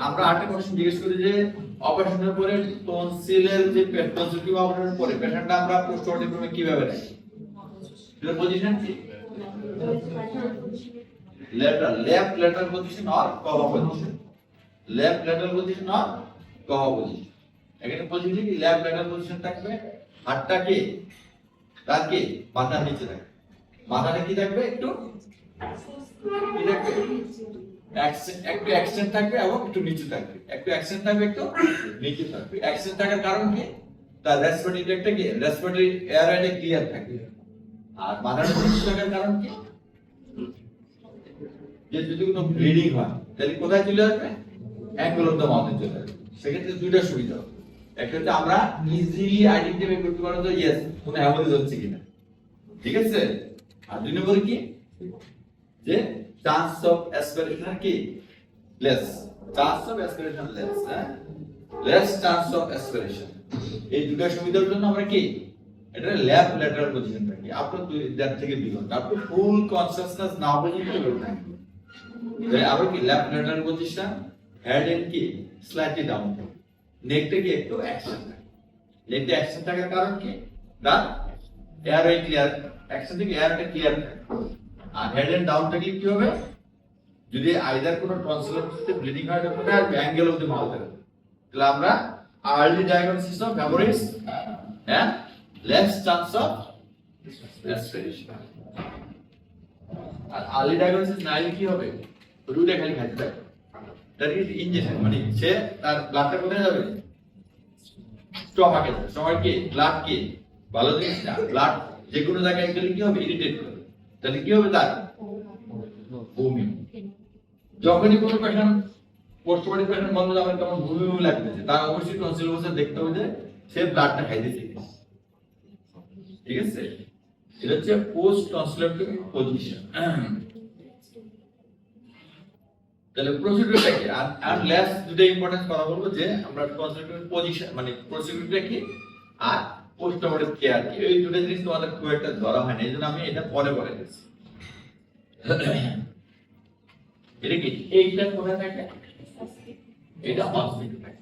আমরা আরেকটা কোশ্চেন জিজ্ঞেস করি যে অপারেশনের পরে টনসিলের যে টনসিল অপারেশনের পরে পেশেন্টটা আমরা পোস্ট অপারেটিভ কিভাবে রাখি? এর পজিশন কি? left lateral position or cover position, left lateral position or cover position। এখানে পজিশন কি left lateral position থাকবে, হাতটা কি তার কি মাথার নিচে থাকবে, মাথাটা কি থাকবে একটু কি থাকবে একটু এক্সটেন্ড থাকবে এবং একটু নিচে থাকবে, একটু এক্সটেন্ড থাকবে একটু নিচে থাকবে। এক্সটেন্ড থাকার কারণ কি? তার রেসপিরেটরি ট্র্যাক্টটা কি রেসপিরেটরি এয়ারওয়েটা ক্লিয়ার থাকবে। আর মাথাটা নিচে থাকার কারণ কি? যে যদি কোনো ব্লিডিং হয় তাহলে কোথায় চলে আসবে? অ্যাঙ্গেল অফ দ্য মাউথে চলে আসবে। সেক্ষেত্রে দুইটা সুবিধা হবে, একটা হচ্ছে আমরা ইজিলি আইডেন্টিফাই করতে পারবো যে ইয়েস কোনো হ্যামোরেজ হচ্ছে কিনা, ঠিক আছে। আর দুই নম্বর কি যে চান্স অফ অ্যাসপিরেশন কি less, chance of aspiration less, less chance of aspiration. এই দুটো সুবিধার জন্য আমরা কি এটা লেফট ল্যাটারাল পজিশন রাখি। আপনার দেড় থেকে 2 ঘন্টা আপনি ফুল কনসিয়াসনেস না পর্যন্ত করবেন, তাই আবার কি left lateral position, head and কি স্লাইটলি ডাউন, নেকটা কি একটু অ্যাকশন থাকে। নেকটা অ্যাকশন থাকার কারণ কি? দা এয়ারওয়ে ক্লিয়ার, অ্যাকশন থেকে এয়ারটা ক্লিয়ার থাকে। আর হেড এন্ড ডাউন থাকলে কি হবে? যদি আইদার কোনো টনসিলের ব্লিডিং হয় তখন আর অ্যাঙ্গেল অফ দ্য মাউথ হবে, তাহলে আমরা early diagnosis of haemorrhage and less chance of aspiration. আর আর্লি ডায়াগনোসিস না হলে কি হবে? রুটে খালি খাইতে থাকবে, দ্যাট ইজ ইনজেকশন, মানে সে তার ব্লাডটা কোথায় যাবে? স্টমাকে যাবে। স্টমাক কি ব্লাড কি ভালো জিনিস না, ব্লাড যে কোনো জায়গায় গেলে কি হবে? ইরিটেট করবে, তাহলে কি হবে? তার বমি। যখনই কোনো পেশেন্ট পোস্টমর্টম পেশেন্ট বন্ধ যাবে তখন বমি বমি লাগতেছে, তার অবশ্যই টনসিল বসে দেখতে হবে যে সে ব্লাডটা খাইতেছে, ঠিক আছে। এটা হচ্ছে পোস্ট টনসিলেটরি পজিশন। তাহলে প্রসিডিউরটা কি? আর লেস দুটো ইম্পর্টেন্স কথা বলবো যে আমরা টনসিলেটরি পজিশন মানে প্রসিডিউরটা কি আর পোস্ট অপারেটিভ কেয়ার কি, এই দুটো জিনিস তোমাদের খুব একটা ধরা হয় না, এইজন্য আমি এটা পরে বলে দিচ্ছি। এটা কি এইটা কোথায় থাকে? এটা হসপিটাল থাকে।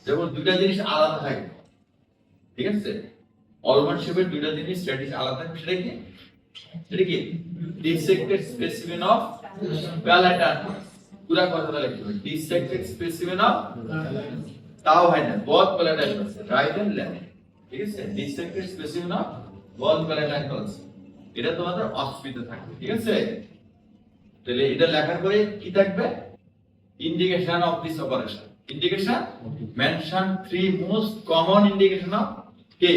যেমন দুইটা জিনিস আলাদা থাকে, ঠিক আছে। অলমন্ড শেপের দুইটা জিনিস স্ট্যাটিস আলাদা থাকে, সেটা কি? এটা কি ডিসেক্টেড স্পেসিমেন অফ প্যালেটাল, পুরো কথাটা লিখতে হবে ডিসেক্টেড স্পেসিমেন অফ, তাও হয় না বোথ প্যালেটাল রাইট এন্ড লেফট, ঠিক আছে। ডিসেক্টেড স্পেসিমেন অফ বোথ প্যালেটাল, এটা তোমাদের হসপিটাল থাকে, ঠিক আছে। তাহলে এটা লেখার পরে কি থাকবে? Indication of this operation, indication mention 3 most common indication of K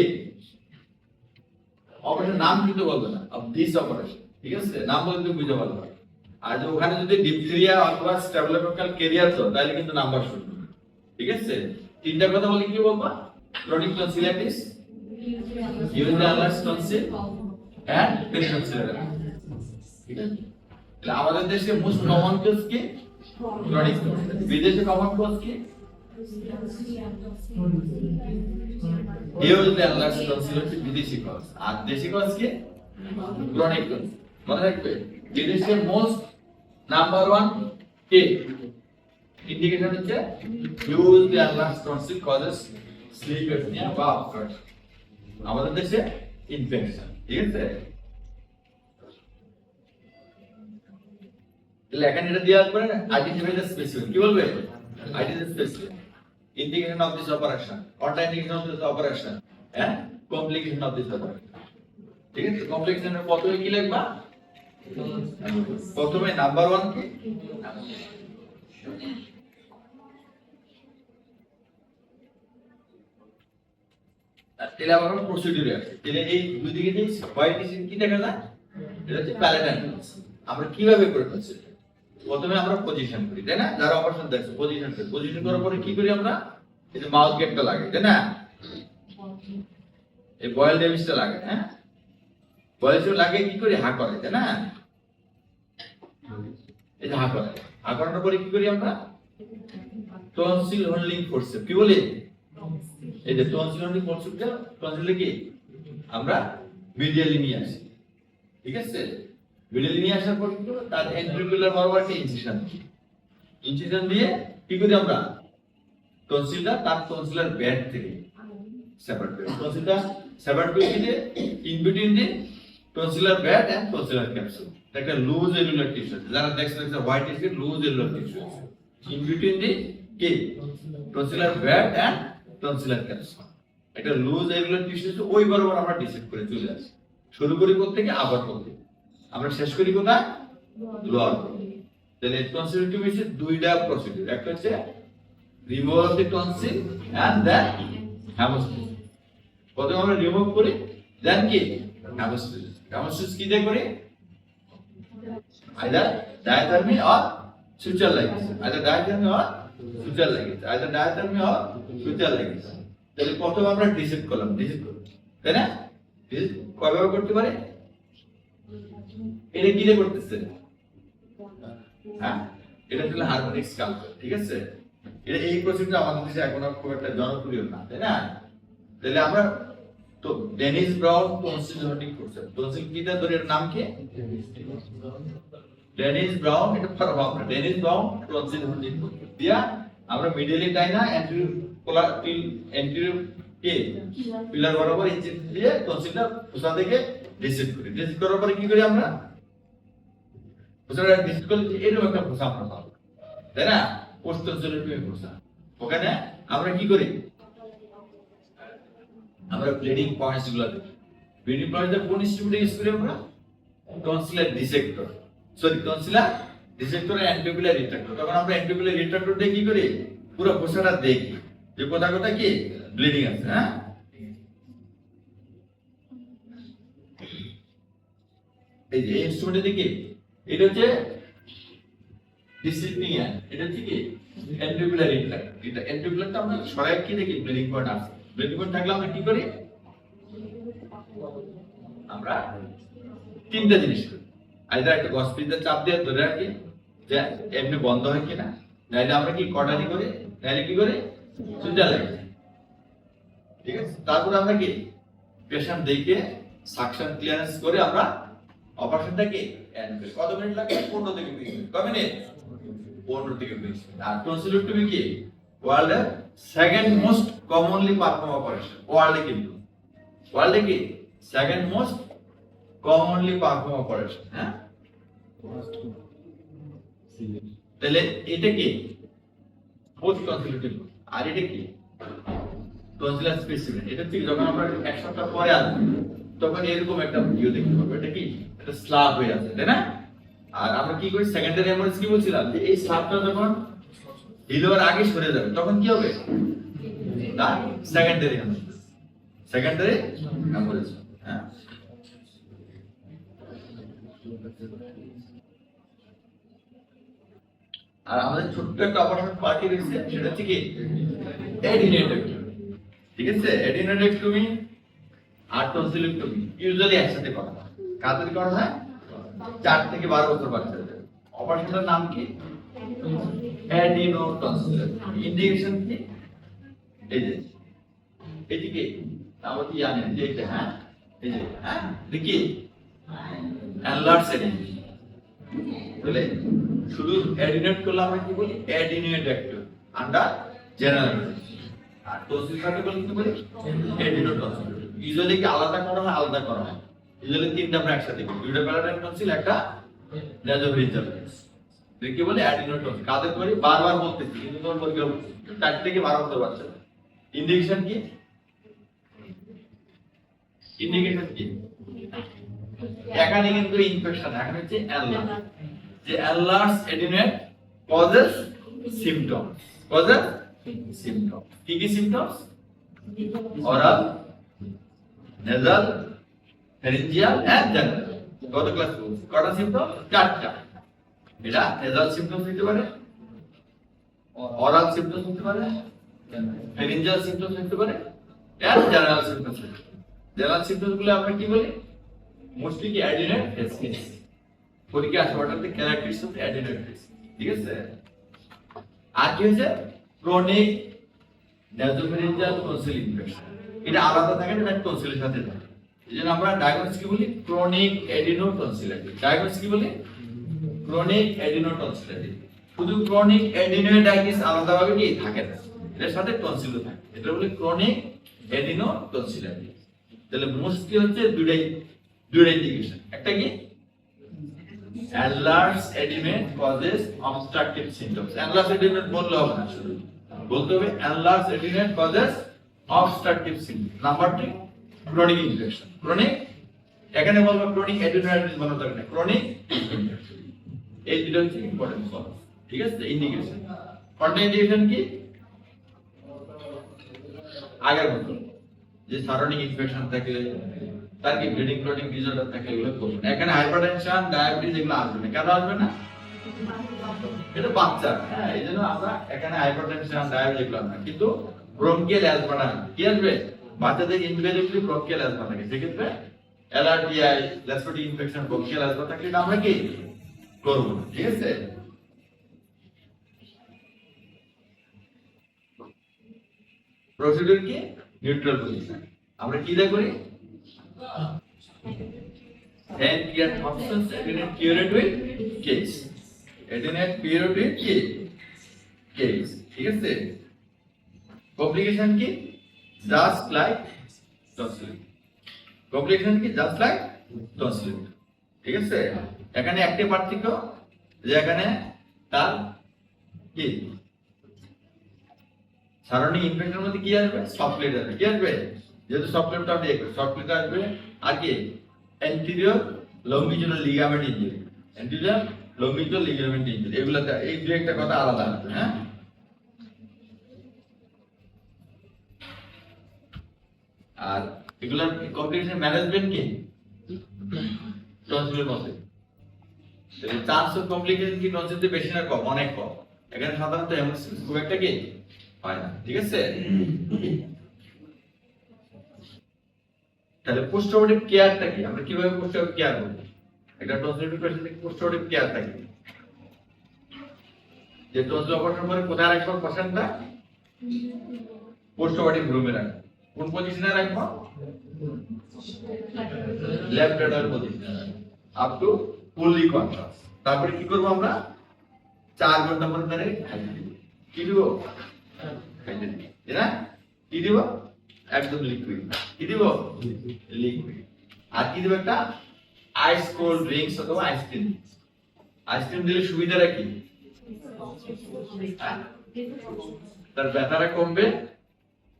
operation, নাম কিন্তু বলবে না অফ দিস অপারেশন, ঠিক আছে। নাম বললে তুমি বুঝতে পারবে। আর যে ওখানে যদি ডিপথেরিয়া অথবা স্ট্রেপ্টোকোকাল ক্যারিয়ার তো তাহলে কিন্তু নাম্বার শুনবে, ঠিক আছে। তিনটা কথা বলি কি বলবা? Chronic tonsillitis, urinal tonsil and peritonsillitis, ঠিক আছে। তাহলে আমাদের দেশে মোস্ট কমন কজ কি? Chronic tonsil. বিদেশে কমন কজ কি? ইউরিনাল টনসিল হচ্ছে বিদেশি কজ, আর দেশি কজ কি? Chronic tonsil. মনে রাখবে বিদেশে মোস্ট নাম্বার 1 কে ইন্ডিকেশন হচ্ছে urinal tonsil causes sleep apnoea বা অবস্ট্রাকশন, আমাদের দেশে ইনফেকশন, ঠিক আছে। তাহলে এখানে এটা দেওয়ার পরে আইডেন্টিফাই দ্য স্পেসিফিক কি বলবে? Identify specific indication of this operation, contraindication of this operation and complication of this operation, ঠিক আছে। কমপ্লিকেশনের প্রথমে কি লিখবা? প্রথমে নাম্বার 1 কি? তাহলে আমরা প্রসিডিউরে আসি। তাহলে এই দুই দিকে যে হোয়াইট ডিজিজ কি দেখা যায়? এটা হচ্ছে প্যালেটাল টনসিল। আমরা কিভাবে করে টনসিল? প্রথমে আমরা পজিশন করি, তাই না? যারা অপারেশন দেখছে পজিশন করি, পজিশন করার পরে কি করি আমরা? এই যে মাউথ গেটটা লাগে, তাই না? এই বয়েল ডেভিসটা লাগে, হ্যাঁ বয়েলটা লাগে কি করি? হা করে, তাই না? এই যে হা করে, হা করার পরে কি করি আমরা? টনসিল হোল্ডিং ফোর্সেপ কি বলি? এই যে টনসিল হোল্ডিং ফোর্সেপটা টনসিলে কি আমরা মিডিয়ালি নিয়ে আসি, ঠিক আছে। মিডিয়ালি নিয়ে আসার পর কি করব? তার এন্ট্রিকুলার বরাবর একটা ইনসিশন দিয়ে কি করি আমরা টনসিলটা তার টনসিলার ব্যাড থেকে সেপারেট করি। টনসিলটা সেপারেট করে দিয়ে in between the tonsillar bed and tonsillar capsule একটা লুজ এলুলার টিস্যু যারা দেখছেন white tissue loose areolar tissue in between the কি tonsillar bed and tonsillar capsule একটা লুজ এলুলার টিস্যু ওই বরাবর আমরা ডিসেক্ট করে চলে আসি। শুরু করি কোথা থেকে আবার কোথা আমরা শেষ করি কোথায় লোয়ার। তাহলে টনসিলিটি হচ্ছে দুইটা প্রসিডিউর, একটা হচ্ছে remove of the tonsil and then haemostasis. প্রথমে আমরা রিমুভ করি দেন কি হেমোস্টেসিস। হেমোস্টেসিস কি দিয়ে করি either diathermy or suture ligase, either diathermy or suture ligase, either diathermy or suture ligase. তাহলে প্রথমে আমরা ডিসেক্ট করলাম, ডিসেক্ট করব তাই না? ডিসেক্ট কয়ভাবে করতে পারে? এটা কি দিয়ে করতেছে? হ্যাঁ এটা হলো হারমোনিক স্কাল্পচার, ঠিক আছে? এটা এই প্রসিডিউর আমাদের দেশে এখনো খুব একটা জনপ্রিয় না, তাই না? তাহলে আমরা তো ডেনিস ব্রাউন টনসিল হান্টিং করছে। টনসিল কি দা ধরে এর নাম কি? ডেনিস ব্রাউন, এটা পড়াবো আমরা। ডেনিস ব্রাউন টনসিল হান্টিং করছে দিয়া আমরা মিডলে তাই না অ্যান্টিরিয়র কোলা টিল অ্যান্টিরিয়র কে পিলার বরাবর ইঞ্জেক্ট দিয়ে টনসিলটা খোসা থেকে ডিসেক্ট করি। ডিসেক্ট করার পরে কি করি আমরা খোসাটা ডিসেক্ট করলে এরকম একটা খোসা আমরা পাবো, তাই না? পোস্ট টনসিলের খোসা। ওখানে আমরা কি করি আমরা ব্লিডিং পয়েন্টস গুলো দেখি। ব্লিডিং পয়েন্টস কোন ইনস্ট্রুমেন্ট ইউজ করি আমরা? Tonsillar dissector, sorry tonsillar dissector and articular retractor. তখন আমরা অ্যান্টিকুলার রিট্রাক্টর দিয়ে কি করি পুরো খোসাটা দেখি যে কোথা কোথা কি ব্লিডিং আছে। হ্যাঁ এই যে ইনস্ট্রুমেন্টে দেখি এটা হচ্ছে ডিসিপ্লিন, এটা হচ্ছে কি অ্যান্টিকুলার রিট্রাক্টর। এটা অ্যান্টিকুলারটা আমরা সরাই কি দেখি ব্লিডিং পয়েন্ট আছে। ব্লিডিং পয়েন্ট থাকলে আমরা কি করি আমরা তিনটা জিনিস করি। আইদার একটা গসপিটাল চাপ দিয়ে ধরে রাখি যে এমনি বন্ধ হয় কিনা, নাইলে আমরা কি কটারি করি, নাইলে কি করি সুজা লাগে, ঠিক আছে? তারপর আমরা কি পেশেন্ট দেখে সাকশন ক্লিয়ারেন্স করে আমরা অপারেশনটাকে এন্ড করি। কত মিনিট লাগে? 15 থেকে 20 মিনিট। কত মিনিট? 15 থেকে 20 মিনিট। আর টনসিলোটমি কি ওয়ার্ল্ডের second most commonly perform operation. ওয়ার্ল্ডে কি second most commonly perform operation. হ্যাঁ তাহলে এটা কি পোস্ট টনসিলোটমি, আর এটা কি টনসিলার স্পেসিমেন। এটা ঠিক যখন আমরা এক সপ্তাহ পরে আসবো তখন এরকম একটা ভিডিও দেখতে পাবো। এটা কি এটা স্ল্যাব হয়ে আছে, তাই না? আর আমরা কি করি সেকেন্ডারি হেমোরেজ কি বলছিলাম যে এই স্ল্যাবটা যখন হিল হওয়ার আগে সরে যাবে তখন কি হবে না সেকেন্ডারি হেমোরেজ। Secondary haemorrhage. হ্যাঁ আর আমাদের ছোট্ট একটা অপারেশন পার্টি রয়েছে, সেটা হচ্ছে কি অ্যাডিনোইডেক্টমি, ঠিক আছে? অ্যাডিনোইডেক্টমি আর টনসিলোটমি ইউজুয়ালি একসাথে করা হয়। কাদের করা হয়? 4 থেকে 12 বছর বাচ্চাদের। অপারেশনটার নাম কি অ্যাডিনোটনসিলোটমি। ইন্ডিকেশন কি এই যে এদিকে আমরা কি জানেন যে এটা হ্যাঁ এই যে হ্যাঁ দেখি এনলার্জ এডিনোইড। তাহলে শুধু অ্যাডিনোইড করলে আমরা কি বলি অ্যাডিনোইডেক্টমি আন্ডার জেনারেল। আর টনসিল বলে কি বলি অ্যাডিনোটনসিল। ইউজুয়ালি কি আলাদা করা হয় ইউজুয়ালি তিনটা আমরা একসাথে করি, দুইটা প্যারাডাইম টনসিল একটা নেজোফেরিঞ্জিয়াল টনসিল। কি বলে অ্যাডিনোটনসিল। কাদের করি বারবার বলতেছি কিন্তু তোমরা পরীক্ষা 4 থেকে 12 বছর বাচ্চা। ইন্ডিকেশন কি এখানে কিন্তু ইনফেকশন, এখানে হচ্ছে এনলার্জ। যে এনলার্জ এডিনোইড কজেস সিম্পটমস, কি কি symptoms? Oral, nasal, pharyngeal and general. কত ক্লাস বলছি কটা সিম্পটম? 4টা। এটা নেজাল সিম্পটমস হতে পারে, অরাল সিম্পটমস হতে পারে, ফ্যারিঞ্জিয়াল সিম্পটমস হতে পারে and general symptoms. General symptoms গুলো আমরা কি বলি মোস্টলি কি অ্যাডিনোইড ফেসিস। পরীক্ষা আসবাটাতে ক্যারেক্টারিস্টিক অফ অ্যাডিনোইড ফেসিস, ঠিক আছে? আর কি হচ্ছে ক্রনিক নেজোফেরিঞ্জিয়াল টনসিল ইনফেকশন। এটা আলাদা থাকে না টনসিলের সাথে থাকে। এইজন্য আমরা ডায়াগনোসিস কি বলি ক্রনিক অ্যাডিনোটনসিলাইটিস। ডায়াগনোসিস কি বলি ক্রনিক অ্যাডিনোটনসিলাইটিস। শুধু ক্রনিক অ্যাডিনোইডাইটিস আলাদাভাবে কি থাকে না, এর সাথে টনসিলও থাকে, এটা বলে ক্রনিক অ্যাডিনো টনসিলাইটিস। তাহলে মোস্টলি হচ্ছে দুইটাই ইন্ডিকেশন। একটা কি enlarged adenoid causes obstructive symptoms, enlarged adenoid বললে হবে না, শুধু বলতে হবে enlarged adenoid causes obstructive symptoms। Number 2 chronic infection. Chronic এখানে বলবো ক্রনিক অ্যাডিনোইডিস বলা যাবে না, ক্রনিক ইনফেকশন। এই দুটো হচ্ছে ইম্পর্টেন্ট কজ, ঠিক আছে। ইন্ডিকেশন কন্ট্রাইন্ডিকেশন কি আগের মতো, যে সারাউন্ডিং ইনফেকশন থাকলে, তার কি ব্লিডিং ক্লটিং ডিসঅর্ডার থাকলে এগুলো করবেন। এখানে হাইপারটেনশন ডায়াবেটিস এগুলো আসবে না। কেন আসবে না? এটা বাচ্চা, হ্যাঁ, এইজন্য আমরা এখানে হাইপারটেনশন ডায়াবেটিস এগুলো না, কিন্তু ব্রঙ্কিয়াল অ্যাজমা কি আসবে? বাচ্চাদের ইনভেরিয়েবলি ব্রঙ্কিয়াল অ্যাজমা থাকে, সেক্ষেত্রে এলআরডিআই ল্যাসপেটিক ইনফেকশন ব্রঙ্কিয়াল অ্যাজমা থাকলে এটা আমরা কি করব, ঠিক আছে। প্রসিডিউর কি নিউট্রাল পজিশন, আমরা কি দা করি and clear options adenate cured with case, adenate cured with case, ঠিক আছে। কমপ্লিকেশন কি জাস্ট লাইক টনসিল, কমপ্লিকেশন কি জাস্ট লাইক টনসিল, ঠিক আছে। এখানে একটা পার্থক্য যে এখানে তার কি সারাউন্ডিং ইনফেকশনের মধ্যে কি আসবে? সফটলেট আসবে, কি আসবে? যেহেতু সফটলেটটা আপনি দেখবেন, সফটলেট আসবে আর কি anterior longitudinal ligament injury, anterior longitudinal ligament injury, এগুলাতে এই দুই একটা কথা আলাদা আছে, হ্যাঁ। আর এগুলার কমপ্লিকেশন ম্যানেজমেন্ট কি টনসিলের মধ্যে, চান্স অফ কমপ্লিকেশন কি টনসিলতে বেশি না কম? অনেক কম। এখানে সাধারণত হেমোসিস খুব একটা কি হয় না, ঠিক আছে। তাহলে পোস্ট অপারেটিভ কেয়ারটা কি, আমরা কিভাবে পোস্ট অপারেটিভ কেয়ার করব? এটা টনসিলাইটিস পেশেন্টকে পোস্ট অপারেটিভ কেয়ার থাকে, যে টনসিল অপারেশন পরে কোথায় রাখবো পেশেন্টটা? পোস্ট অপারেটিভ রুমে রাখবো। কোন পজিশনে রাখবো? লেফট ল্যাটারাল পজিশনে আপ টু ফুললি কন্ট্রাস্ট। তারপরে কি করব আমরা? 4 ঘন্টা পরে ধরে খাইয়ে দিব। কি দিব? খাইয়ে দিব, তাই না? কি দিব? একদম লিকুইড। কি দিব? লিকুইড। আর কি দিব? একটা আইস কোল্ড ড্রিঙ্কস অথবা আইসক্রিম। আইসক্রিম দিলে সুবিধাটা কি? তার ব্যথাটা কমবে,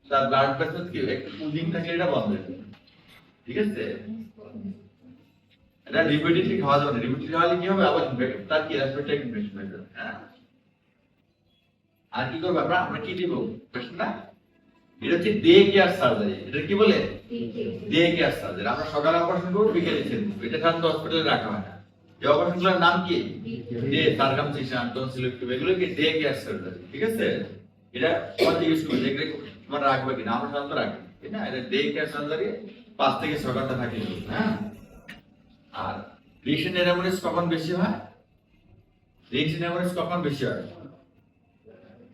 তার ব্লাড প্রেসার কি একটু কুলিং থাকলে এটা বন্ধ হয়ে যাবে, ঠিক আছে। এটা রিপিটেডলি খাওয়া যাবে না, রিপিটেডলি খাওয়ালে কি হবে? আবার তার কি রেসপিরেটরি ইনফেকশন হয়ে যাবে, হ্যাঁ। আর কি করব আমরা কি দিব পেশেন্টটা? এটা হচ্ছে ডে কেয়ার সার্জারি। এটা কি বলে? Day care surgery. আমরা সকালে অপারেশন করব, বিকেলে ছেড়ে দেব। এটা সাধারণত হসপিটালে রাখা হয় না। এই অপারেশনগুলোর নাম কি? ডে সার্কামসিশন, টনসিলেক্টমি, এগুলো কি ডে কেয়ার সার্জারি, ঠিক আছে। এটা আমাদের ইউজ করি, এগুলো আমরা রাখবো কিনা? আমরা সাধারণত রাখি, ঠিক না। এটা ডে কেয়ার সার্জারি 5 থেকে 6 ঘন্টা থাকে, হ্যাঁ। আর রিয়েকশন এনামোনিস কখন বেশি হয়? রিয়েকশন এনামোনিস কখন বেশি হয়?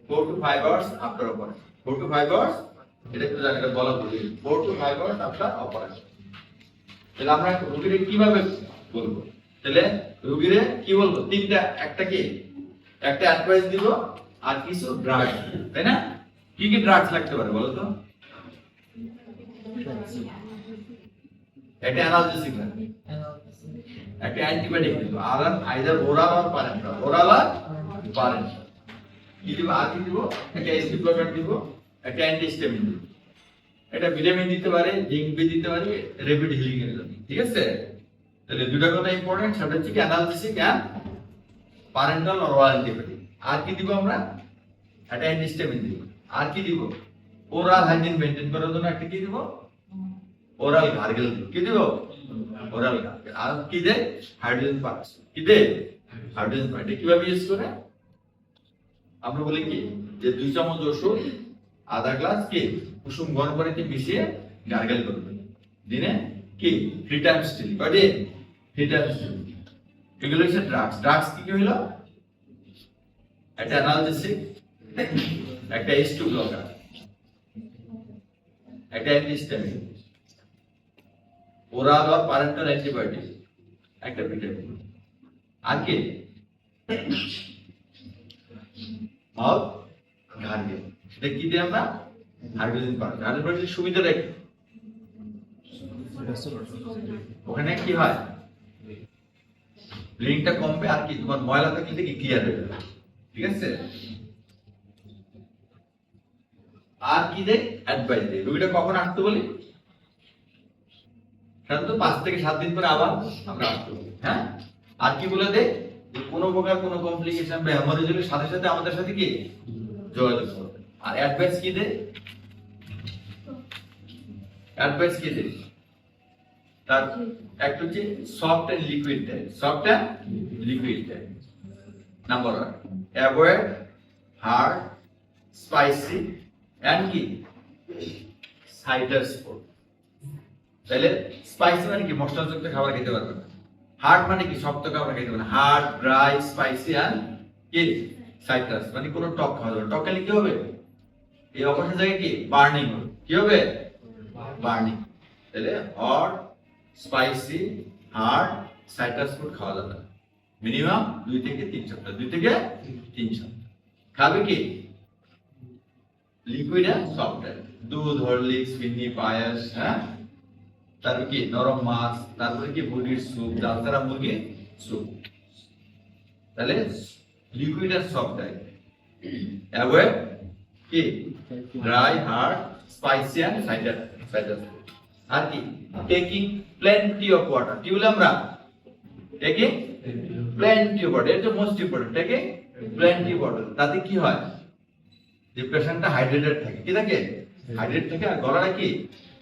4 to 5 hours after operation, 4 to 5 hours, এটা একটু জায়গাটা বলা ভুল, 4 to 5 hours after operation। তাহলে আমরা রোগীরে কিভাবে বলবো? তাহলে রোগীরে কি বলবো? তিনটা, একটা কি একটা অ্যাডভাইস দিব আর কিছু ড্রাগস, তাই না? কি কি ড্রাগস লাগতে পারে বলো তো? একটা অ্যানালজেসিক লাগবে, একটা অ্যান্টিবায়োটিক দিব, আর either oral or parenteral, oral আর প্যারেন্টাল। কি দিব? আর কি দিব? একটা এসি ব্লকার দিব, একটা অ্যান্টিহিস্টামিন দিব। এটা ভিটামিন দিতে পারে, জিঙ্ক বি দিতে পারে, র্যাপিড হিলিং এর জন্য, ঠিক আছে। তাহলে দুটো কথা ইম্পর্টেন্ট, সেটা হচ্ছে কি analgesic and parenteral or oral antibiotic. আর কি দিব আমরা? একটা অ্যান্টিহিস্টামিন দিব। আর কি দিব? ওরাল হাইজিন মেইনটেইন করার জন্য একটা কি দিব? ওরাল গার্গেল দিব। কি দিব? Oral gargle. আর কি দেয়? হাইড্রোজেন পারক্স। কি দেয়? হাইড্রোজেন পারক্স। এটা কিভাবে ইউজ করে? আমরা বলি কি যে 2 চামচ ওষুধ আধা গ্লাস কি কুসুম গরম পানিতে মিশিয়ে গার্গেল করবে দিনে কি 3 Times daily, but 3 Times daily. এগুলো হচ্ছে ড্রাগস। ড্রাগস কি কি হলো? একটা অ্যানালজেসিক, একটা H2 ব্লকার, একটা অ্যান্টিহিস্টামিন, ওরাল আর প্যারেন্টাল অ্যান্টিবায়োটিক, একটা ভিটামিন। আর কি অফ গার্গেন। সেটা কি দিয়ে আমরা হাইড্রোজেন পারক্সাইড। হাইড্রোজেন পারক্সাইডের সুবিধাটা কি? ওখানে কি হয়, ব্লিডিংটা কমবে আর কি তোমার ময়লা থাকলে কি ক্লিয়ার হয়ে যাবে, ঠিক আছে। আর কি দেয়, অ্যাডভাইস দেয়। রোগীটা কখন আসতে বলি, সাধারণত 5 থেকে 7 দিন পরে আবার আমরা আসতে বলি, হ্যাঁ। আর কি বলে দেয়, যে কোনো প্রকার কোনো কমপ্লিকেশন বা হ্যামারেজ হলে সাথে সাথে আমাদের সাথে কি যোগাযোগ করবে। আর অ্যাডভাইস কি দেয়, অ্যাডভাইস কি দেয়, তার একটা হচ্ছে সফট এন্ড লিকুইড দেয়, সফট এন্ড লিকুইড দেয়। Number 1, avoid hard, spicy and কি সাইডাস ফুড। তাহলে স্পাইসি মানে কি, মশলাযুক্ত খাবার খেতে পারবে না। হার্ড মানে কি, শক্ত খাবার খেতে পারবে না। হার্ড, ড্রাই, স্পাইসি এন্ড কি সাইট্রাস মানে কোনো টক খাওয়া যাবে। টক খেলে কি হবে, এই অবস্থা জায়গায় কি বার্নিং হবে, কি হবে বার্নিং। তাহলে hot, spicy, hard, citrus food খাওয়া যাবে না মিনিমাম 2 থেকে 3 সপ্তাহ, 2 থেকে 3 সপ্তাহ। খাবে কি লিকুইড এন্ড সফট, দুধ, হরলিক্স, চিনি, পায়েস, হ্যাঁ। তারপর কি নরম মাছ, তারপরে কি মুরগির স্যুপ, ডালতারা মুরগি স্যুপ। তাহলে liquid and soft diet. Avoid কি dry, hard, spicy and cider. আর কি টেকিং প্লেন্টি অফ ওয়াটার। কি বলে আমরা টেকিং প্লেন্টি অফ ওয়াটার, এটা most important. Taking plenty of water. তাতে কি হয়, যে পেশেন্টটা হাইড্রেটেড থাকে, কি থাকে হাইড্রেট থাকে, আর গলাটা কি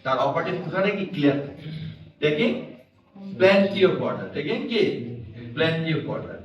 তার অপারেটিভ ফুটাটা কি ক্লিয়ার থাকে। Taking plenty of water, taking কি প্লেন্টি অফ ওয়াটার।